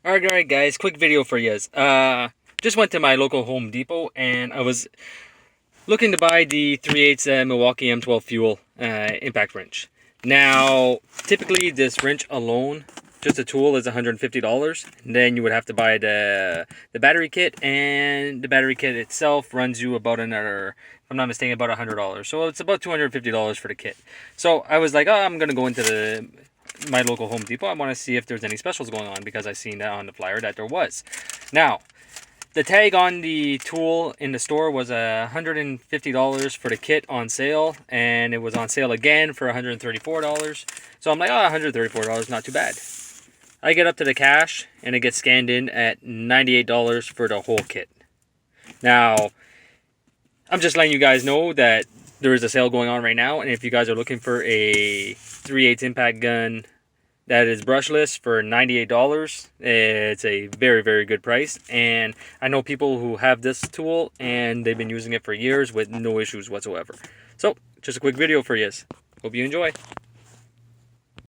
Alright guys, quick video for you. Just went to my local Home Depot and I was looking to buy the 3/8 Milwaukee M12 Fuel impact wrench. Now, typically this wrench alone, just a tool, is $150. And then you would have to buy the battery kit, and the battery kit itself runs you about another, if I'm not mistaken, about $100. So it's about $250 for the kit. So I was like, oh, I'm gonna go into my local Home Depot. I want to see if there's any specials going on because I seen that on the flyer that there was. Now, the tag on the tool in the store was $150 for the kit on sale, and it was on sale again for $134. So I'm like, oh, $134, not too bad. I get up to the cash and it gets scanned in at $98 for the whole kit. Now, I'm just letting you guys know that there is a sale going on right now, and if you guys are looking for a 3/8 impact gun that is brushless for $98, it's a very, very good price. And I know people who have this tool and they've been using it for years with no issues whatsoever. So, just a quick video for you. Hope you enjoy.